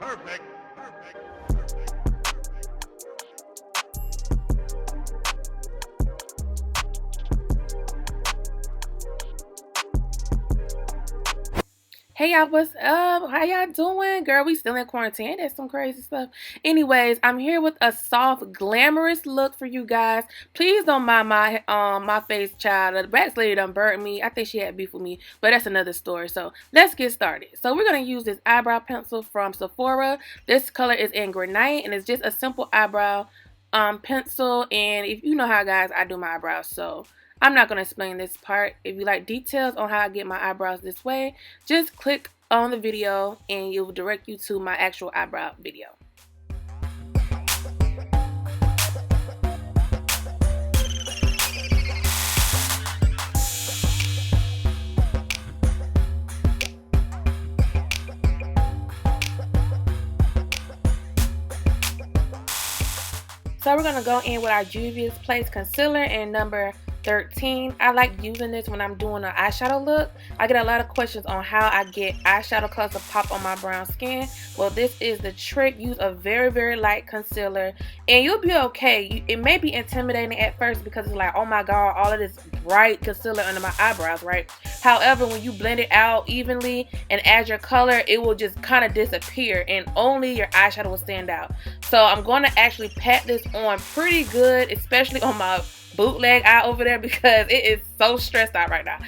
Perfect. Hey y'all, what's up? How y'all doing? Girl, we still in quarantine. Ain't that some crazy stuff? Anyways, I'm here with a soft, glamorous look for you guys. Please don't mind my face, child. The wax lady done burnt me. I think she had beef with me, but that's another story. So let's get started. So we're gonna use this eyebrow pencil from Sephora. This color is in Granite, and it's just a simple eyebrow pencil. And if you know how, guys, I do my eyebrows, so I'm not going to explain this part. If you like details on how I get my eyebrows this way, just click on the video and it will direct you to my actual eyebrow video. So we're going to go in with our Juvia's Place Concealer in number 13. I like using this when I'm doing an eyeshadow look. I get a lot of questions on how I get eyeshadow colors to pop on my brown skin. Well, this is the trick. Use a very, very light concealer and you'll be okay. It may be intimidating at first because it's like, oh my god, all of this bright concealer under my eyebrows, right? However, when you blend it out evenly and add your color, it will just kind of disappear and only your eyeshadow will stand out. So I'm going to actually pat this on pretty good, especially on my bootleg eye over there because it is so stressed out right now.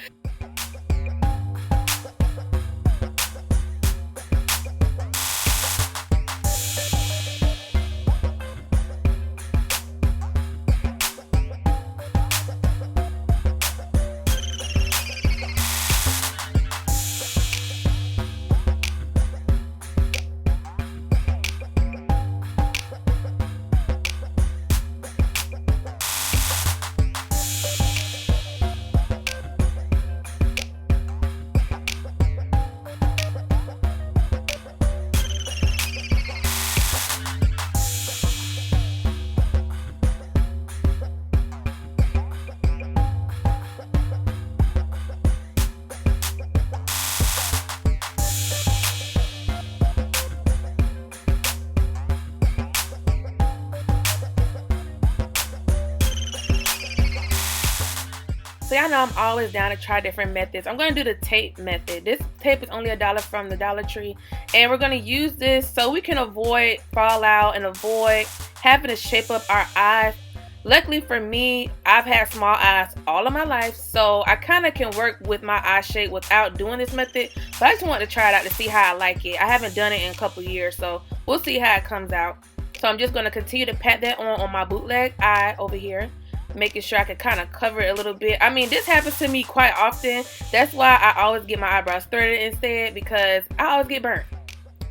So y'all know I'm always down to try different methods. I'm going to do the tape method. This tape is only $1 from the Dollar Tree. And we're going to use this so we can avoid fallout and avoid having to shape up our eyes. Luckily for me, I've had small eyes all of my life. So I kind of can work with my eye shape without doing this method. But I just wanted to try it out to see how I like it. I haven't done it in a couple years. So we'll see how it comes out. So I'm just going to continue to pat that on my bootleg eye over here, making sure I can kind of cover it a little bit. I mean, this happens to me quite often. That's why I always get my eyebrows threaded instead, because I always get burnt.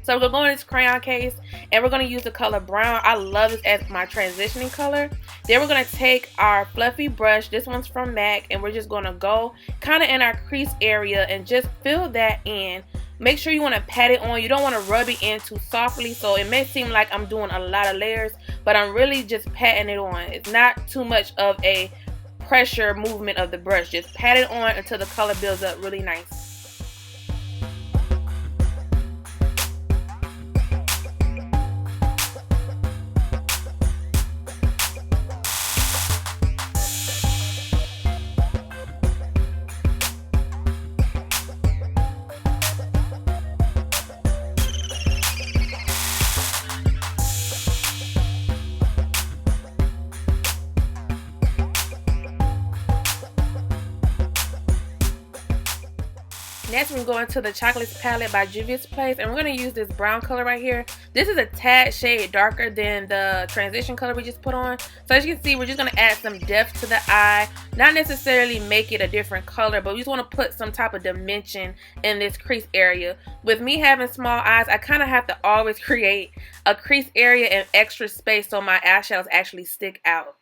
So we're going to go in this crayon case and we're going to use the color brown. I love this as my transitioning color. Then we're going to take our fluffy brush. This one's from MAC, and we're just going to go kind of in our crease area and just fill that in. Make sure you want to pat it on. You don't want to rub it in too softly, so it may seem like I'm doing a lot of layers, but I'm really just patting it on. It's not too much of a pressure movement of the brush. Just pat it on until the color builds up really nice. Next, we're going to the Chocolates palette by Juvia's Place, and we're going to use this brown color right here. This is a tad shade darker than the transition color we just put on. So as you can see, we're just going to add some depth to the eye. Not necessarily make it a different color, but we just want to put some type of dimension in this crease area. With me having small eyes, I kind of have to always create a crease area and extra space so my eyeshadows actually stick out.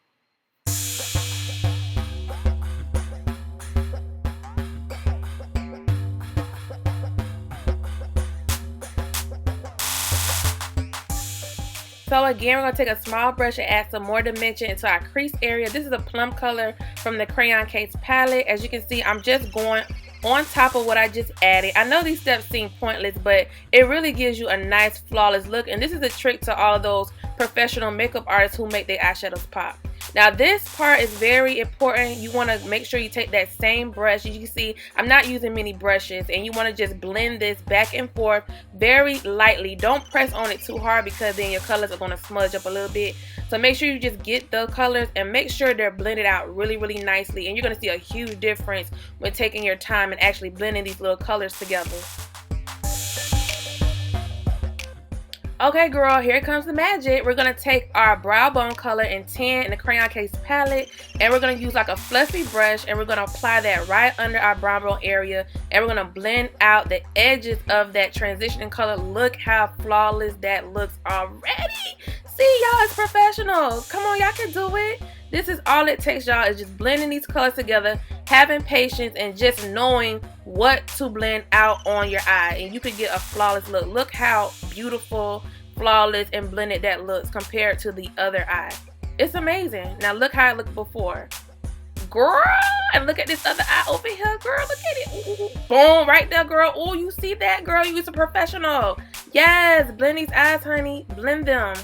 So again, we're going to take a small brush and add some more dimension into our crease area. This is a plum color from the Crayon Case palette. As you can see, I'm just going on top of what I just added. I know these steps seem pointless, but it really gives you a nice flawless look, and this is a trick to all those professional makeup artists who make their eyeshadows pop. Now this part is very important. You want to make sure you take that same brush. As you can see, I'm not using many brushes, and you want to just blend this back and forth very lightly. Don't press on it too hard because then your colors are going to smudge up a little bit. So make sure you just get the colors and make sure they're blended out really, really nicely, and you're going to see a huge difference when taking your time and actually blending these little colors together. Okay girl, here comes the magic. We're going to take our brow bone color in 10 in the Crayon Case palette, and we're going to use like a fluffy brush, and we're going to apply that right under our brow bone area, and we're going to blend out the edges of that transitioning color. Look how flawless that looks already. See, y'all, it's professional. Come on, y'all can do it. This is all it takes, y'all, is just blending these colors together, having patience, and just knowing what to blend out on your eye, and you can get a flawless look. Look how beautiful, flawless, and blended that looks compared to the other eye. It's amazing. Now look how it looked before. Girl, and look at this other eye over here, girl. Look at it. Ooh, boom, right there, girl. Oh, you see that, girl? You're a professional. Yes, blend these eyes, honey. Blend them.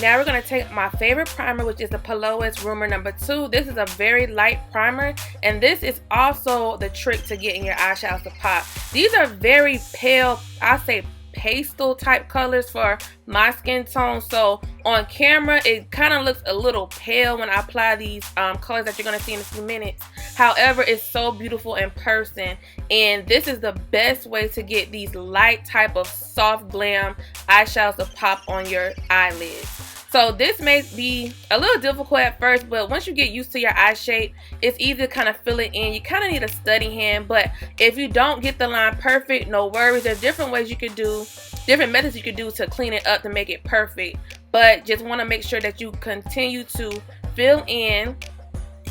Now we're going to take my favorite primer, which is the Plouise Rumor number 2. This is a very light primer, and this is also the trick to getting your eyeshadows to pop. These are very pale, I say pastel type colors for my skin tone, so on camera it kind of looks a little pale when I apply these colors that you're going to see in a few minutes. However, it's so beautiful in person, and this is the best way to get these light type of soft glam eyeshadows to pop on your eyelids. So this may be a little difficult at first, but once you get used to your eye shape, it's easy to kind of fill it in. You kind of need a steady hand, but if you don't get the line perfect, no worries. There's different ways you could do, different methods you could do to clean it up to make it perfect. But just want to make sure that you continue to fill in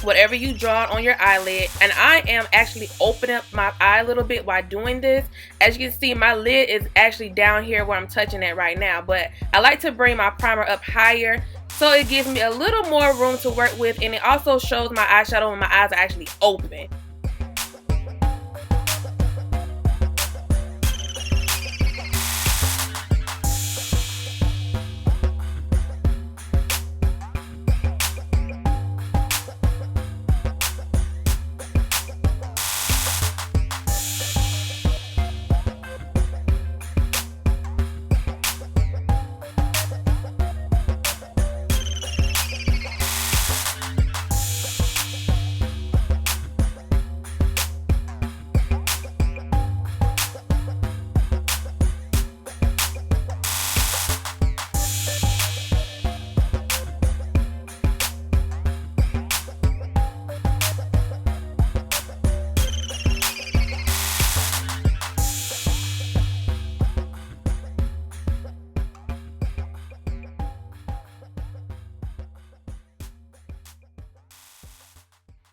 whatever you draw on your eyelid. And I am actually opening up my eye a little bit while doing this. As you can see, my lid is actually down here where I'm touching it right now, but I like to bring my primer up higher so it gives me a little more room to work with, and it also shows my eyeshadow when my eyes are actually open.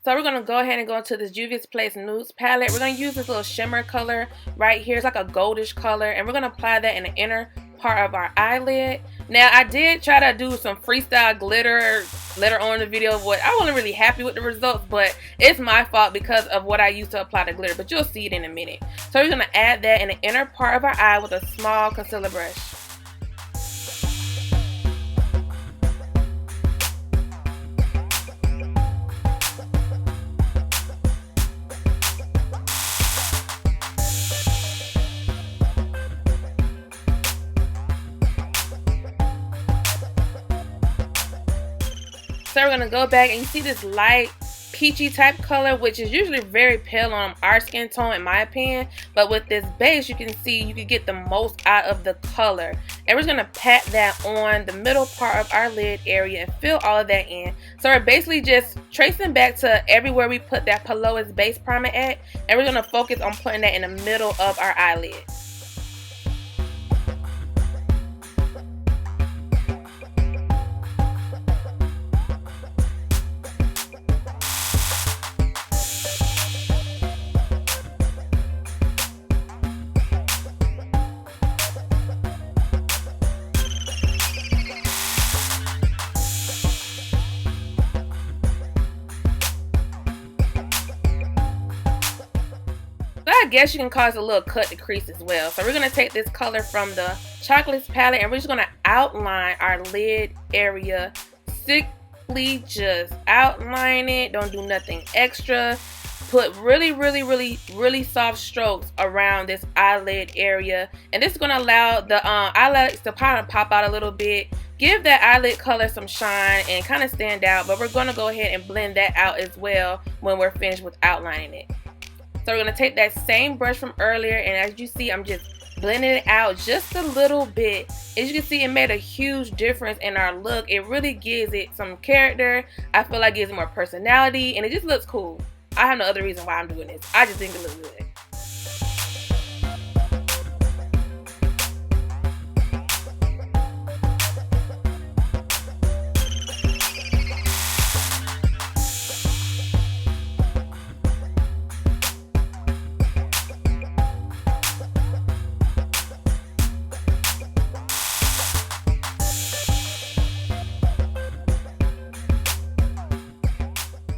So we're going to go ahead and go into this Juvia's Place Nudes palette. We're going to use this little shimmer color right here. It's like a goldish color, and we're going to apply that in the inner part of our eyelid. Now I did try to do some freestyle glitter later on in the video, but I wasn't really happy with the results, but it's my fault because of what I used to apply the glitter, but you'll see it in a minute. So we're going to add that in the inner part of our eye with a small concealer brush. So we're going to go back, and you see this light peachy type color, which is usually very pale on our skin tone in my opinion, but with this base you can see you can get the most out of the color. And we're just going to pat that on the middle part of our lid area and fill all of that in. So we're basically just tracing back to everywhere we put that Plouise base primer at, and we're going to focus on putting that in the middle of our eyelid. I guess you can cause a little cut to crease as well. So we're going to take this color from the Chocolates palette and we're just going to outline our lid area. Simply just outline it. Don't do nothing extra. Put really soft strokes around this eyelid area. And this is going to allow the eyelids to kind of pop out a little bit. Give that eyelid color some shine and kind of stand out. But we're going to go ahead and blend that out as well when we're finished with outlining it. So we're going to take that same brush from earlier, and as you see, I'm just blending it out just a little bit. As you can see, it made a huge difference in our look. It really gives it some character. I feel like it gives it more personality, and it just looks cool. I have no other reason why I'm doing this. I just think it looks good.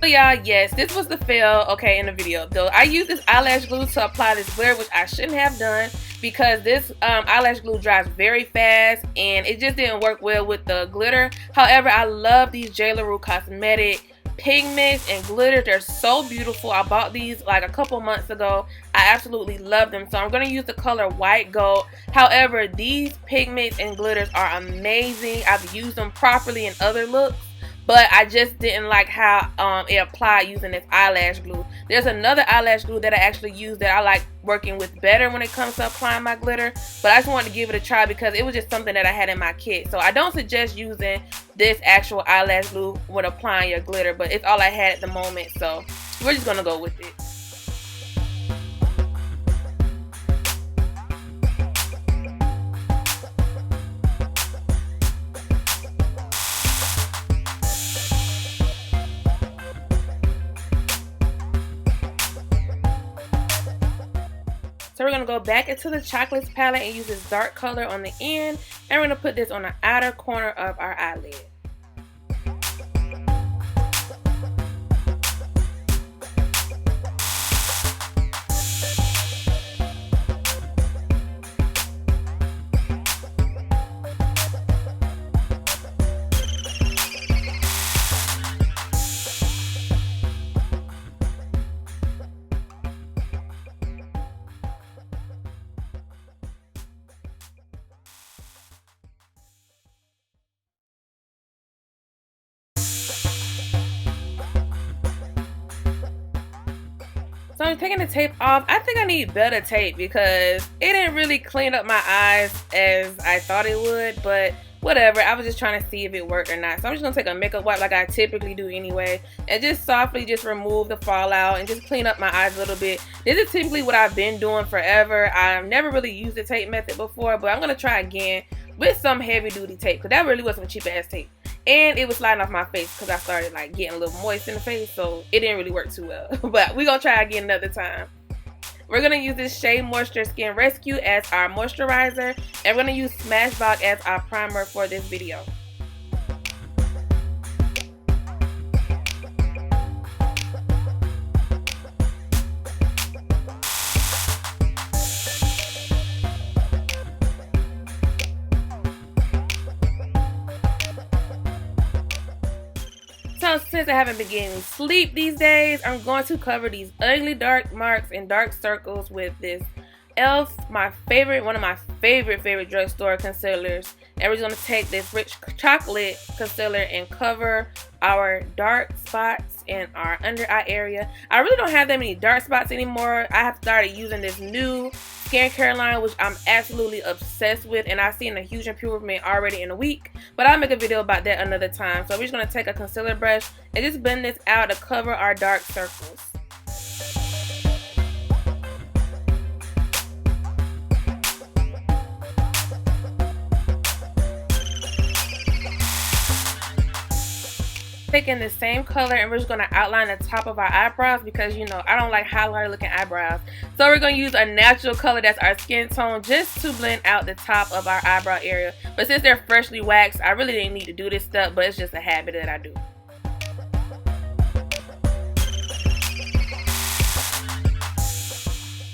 So y'all, yes, this was the fail, okay, in the video. Though I used this eyelash glue to apply this glitter, which I shouldn't have done because this eyelash glue dries very fast and it just didn't work well with the glitter. However, I love these JLarue Cosmetics pigments and glitters. They're so beautiful. I bought these like a couple months ago. I absolutely love them. So I'm going to use the color white gold. However, these pigments and glitters are amazing. I've used them properly in other looks, but I just didn't like how it applied using this eyelash glue. There's another eyelash glue that I actually use that I like working with better when it comes to applying my glitter. But I just wanted to give it a try because it was just something that I had in my kit. So I don't suggest using this actual eyelash glue when applying your glitter. But it's all I had at the moment. So we're just going to go with it. So we're going to go back into the Chocolates palette and use this dark color on the end. And we're going to put this on the outer corner of our eyelid. So I'm taking the tape off. I think I need better tape because it didn't really clean up my eyes as I thought it would, but whatever. I was just trying to see if it worked or not. So I'm just going to take a makeup wipe like I typically do anyway and just softly just remove the fallout and just clean up my eyes a little bit. This is typically what I've been doing forever. I've never really used the tape method before, but I'm going to try again with some heavy duty tape because that really was some cheap ass tape. And it was sliding off my face because I started like getting a little moist in the face, so it didn't really work too well. But we're going to try again another time. We're going to use this Shea Moisture Skin Rescue as our moisturizer, and we're going to use Smashbox as our primer for this video. So since I haven't been getting sleep these days, I'm going to cover these ugly dark marks and dark circles with this e.l.f. one of my favorite drugstore concealers. And we're going to take this rich chocolate concealer and cover our dark spots in our under eye area. I really don't have that many dark spots anymore. I have started using this new skincare line, which I'm absolutely obsessed with, and I've seen a huge improvement already in a week, but I'll make a video about that another time. So we're just going to take a concealer brush and just blend this out to cover our dark circles. Taking the same color, and we're just going to outline the top of our eyebrows because, you know, I don't like highlighter looking eyebrows. So we're going to use a natural color that's our skin tone just to blend out the top of our eyebrow area. But since they're freshly waxed, I really didn't need to do this stuff, but it's just a habit that I do.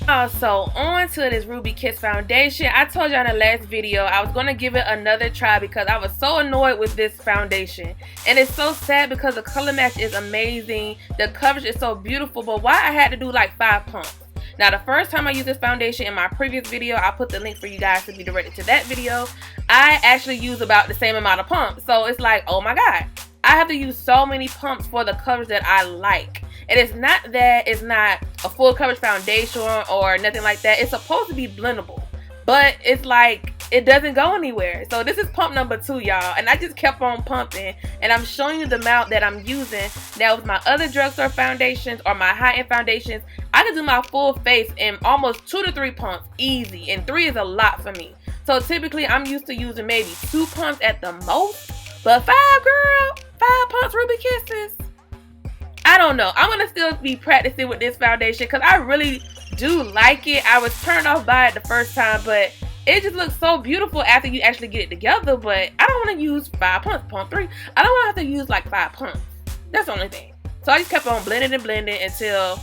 Also, on to this Ruby Kiss foundation. I told you in the last video I was going to give it another try because I was so annoyed with this foundation. And it's so sad because the color match is amazing. The coverage is so beautiful, but why I had to do like 5 pumps? Now, the first time I used this foundation in my previous video, I'll put the link for you guys to be directed to that video. I actually used about the same amount of pumps. So it's like, oh my god, I have to use so many pumps for the coverage that I like. And it's not that it's not a full coverage foundation or nothing like that. It's supposed to be blendable, but it's like it doesn't go anywhere. So this is pump number 2, y'all, and I just kept on pumping, and I'm showing you the amount that I'm using. Now with my other drugstore foundations or my high-end foundations, I can do my full face in almost 2 to 3 pumps easy, and 3 is a lot for me. So typically I'm used to using maybe 2 pumps at the most, but 5, girl, 5 pumps Ruby Kisses. I don't know. I'm going to still be practicing with this foundation because I really do like it. I was turned off by it the first time, but it just looks so beautiful after you actually get it together. But I don't want to use 5 pumps, pump 3. I don't want to have to use like 5 pumps. That's the only thing. So I just kept on blending and blending until,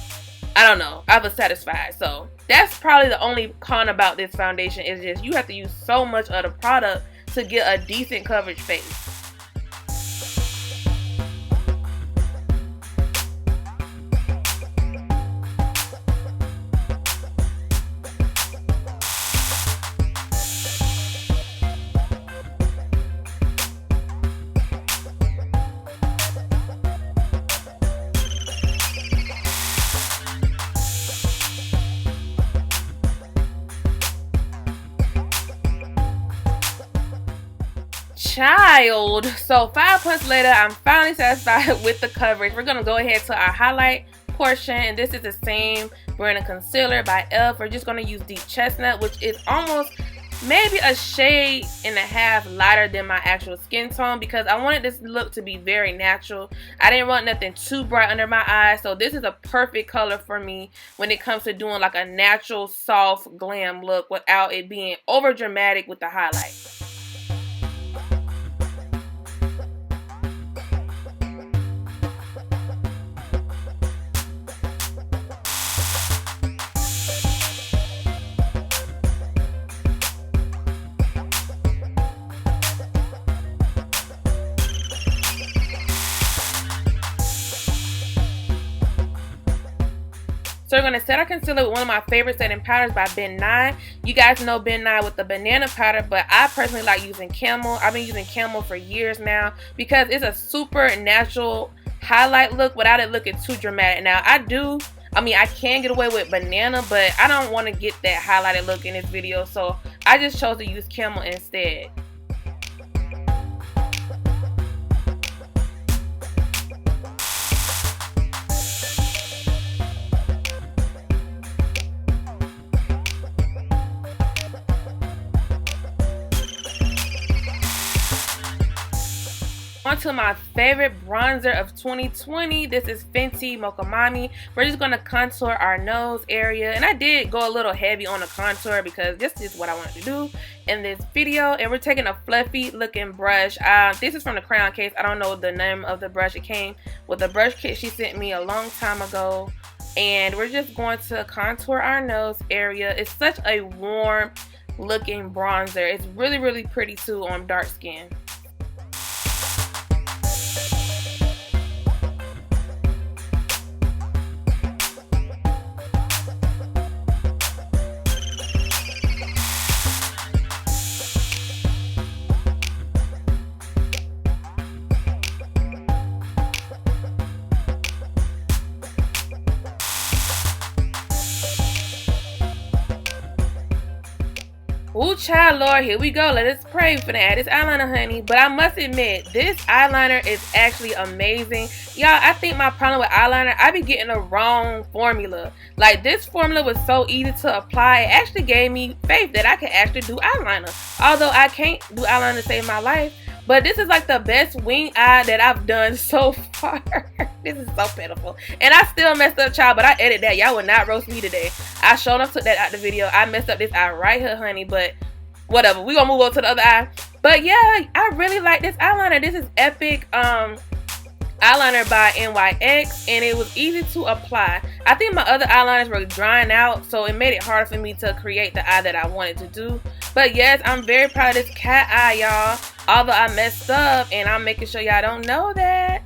I don't know, I was satisfied. So that's probably the only con about this foundation is just you have to use so much of the product to get a decent coverage face. Child, so 5 months later, I'm finally satisfied with the coverage. We're gonna go ahead to our highlight portion, and this is the same brand of concealer by e.l.f. We're just gonna use Deep Chestnut, which is almost maybe a shade and a half lighter than my actual skin tone because I wanted this look to be very natural. I didn't want nothing too bright under my eyes, so this is a perfect color for me when it comes to doing like a natural, soft, glam look without it being over dramatic with the highlight. So we're going to set our concealer with one of my favorite setting powders by Ben Nye. You guys know Ben Nye with the banana powder, but I personally like using Camo. I've been using Camo for years now because it's a super natural highlight look without it looking too dramatic. Now I can get away with banana, but I don't want to get that highlighted look in this video, so I just chose to use Camo instead. On to my favorite bronzer of 2020. This is Fenty Mocha Mami. We're just going to contour our nose area, and I did go a little heavy on the contour because this is what I wanted to do in this video. And we're taking a fluffy looking brush. This is from the Crayon case. I don't know the name of the brush. It came with a brush kit she sent me a long time ago, and we're just going to contour our nose area. It's such a warm looking bronzer. It's really, really pretty too on dark skin. Ooh, child, Lord, here we go. Let us pray for that. This eyeliner, honey. But I must admit, this eyeliner is actually amazing. Y'all, I think my problem with eyeliner, I be getting the wrong formula. Like, this formula was so easy to apply. It actually gave me faith that I could actually do eyeliner. Although I can't do eyeliner to save my life. But this is like the best wing eye that I've done so far. This is so pitiful. And I still messed up, child, but I edited that. Y'all would not roast me today. I showed up, took that out the video. I messed up this eye right here, honey, but whatever. We're going to move on to the other eye. But yeah, I really like this eyeliner. This is Epic eyeliner by NYX, and it was easy to apply. I think my other eyeliners were drying out, so it made it hard for me to create the eye that I wanted to do. But yes, I'm very proud of this cat eye, y'all. Although I messed up, and I'm making sure y'all don't know that.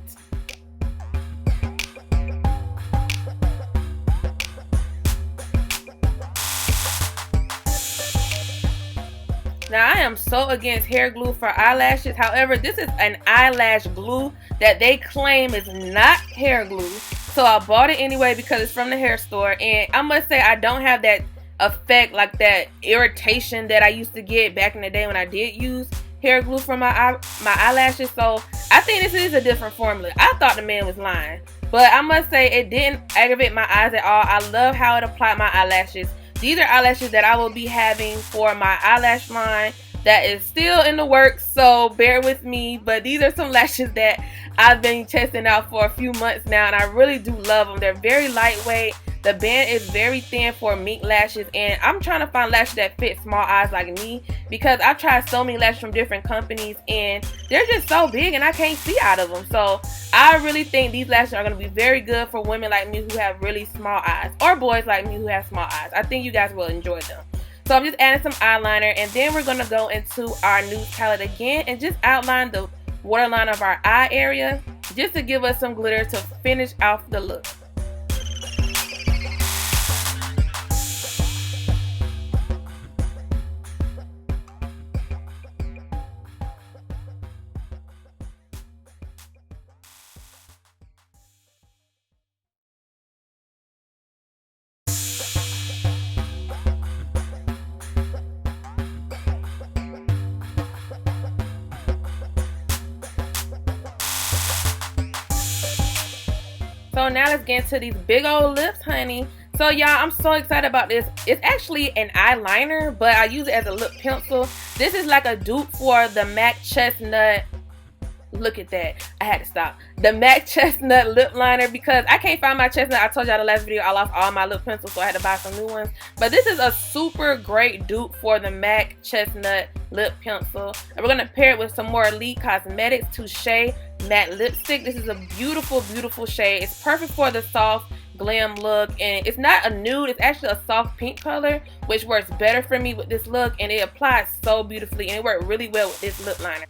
Now, I am so against hair glue for eyelashes. However, this is an eyelash glue that they claim is not hair glue. So I bought it anyway because it's from the hair store. And I must say, I don't have that effect, like that irritation that I used to get back in the day when I did use hair glue for my eyelashes. So I think this is a different formula. I thought the man was lying. But I must say, it didn't aggravate my eyes at all. I love how it applied my eyelashes. These are eyelashes that I will be having for my eyelash line that is still in the works, so bear with me. But these are some lashes that I've been testing out for a few months now, and I really do love them. They're very lightweight. The band is very thin for mink lashes, and I'm trying to find lashes that fit small eyes like me, because I've tried so many lashes from different companies and they're just so big and I can't see out of them. So I really think these lashes are going to be very good for women like me who have really small eyes, or boys like me who have small eyes. I think you guys will enjoy them. So I'm just adding some eyeliner, and then we're going to go into our nude palette again and just outline the waterline of our eye area just to give us some glitter to finish off the look. So now let's get into these big old lips, honey. So y'all, I'm so excited about this. It's actually an eyeliner, but I use it as a lip pencil. This is like a dupe for the MAC Chestnut. Look at that. I had to stop. The MAC Chestnut lip liner, because I can't find my Chestnut. I told y'all the last video I lost all my lip pencils, so I had to buy some new ones. But this is a super great dupe for the MAC Chestnut lip pencil. And we're going to pair it with some more L.A.COLORS Cosmetics Shea matte lipstick. This is a beautiful, beautiful shade. It's perfect for the soft glam look, and it's not a nude, it's actually a soft pink color, which works better for me with this look, and it applies so beautifully, and it worked really well with this lip liner.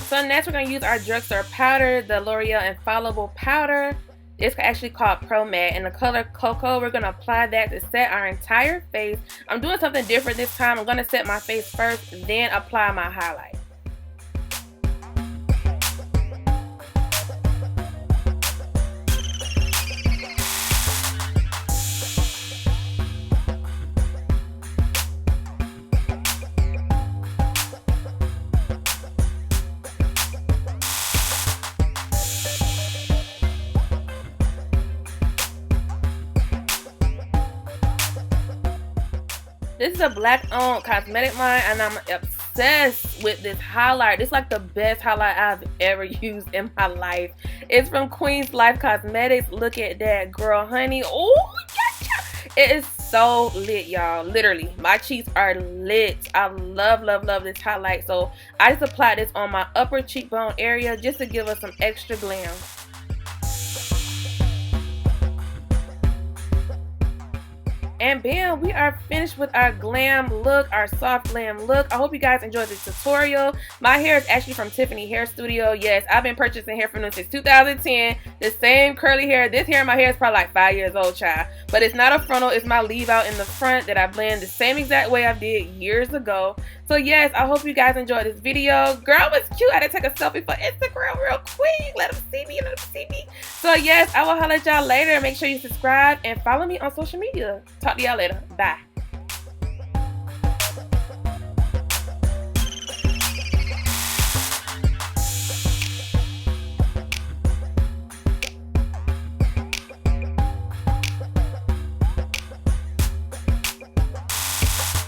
So next we're going to use our drugstore powder, the Loreal Infallible powder. It's actually called Pro-Matte, in the color Cocoa. We're going to apply that to set our entire face. I'm doing something different this time. I'm going to set my face first, then apply my highlight. This is a black-owned cosmetic line, and I'm obsessed with this highlight. This is like the best highlight I've ever used in my life. It's from Queen's Life Cosmetics. Look at that, girl, honey. Oh, it is so lit, y'all. Literally, my cheeks are lit. I love, love, love this highlight. So I just applied this on my upper cheekbone area just to give us some extra glam. And bam, we are finished with our glam look, our soft glam look. I hope you guys enjoyed this tutorial. My hair is actually from Tiffany Hair Studio. Yes, I've been purchasing hair from them since 2010. The same curly hair. This hair in my hair is probably like 5 years old, child. But it's not a frontal, it's my leave out in the front that I blend the same exact way I did years ago. So yes, I hope you guys enjoyed this video. Girl was cute. I had to take a selfie for Instagram real quick. Let them see me. Let them see me. So yes, I will holler at y'all later. Make sure you subscribe and follow me on social media. Talk to y'all later. Bye.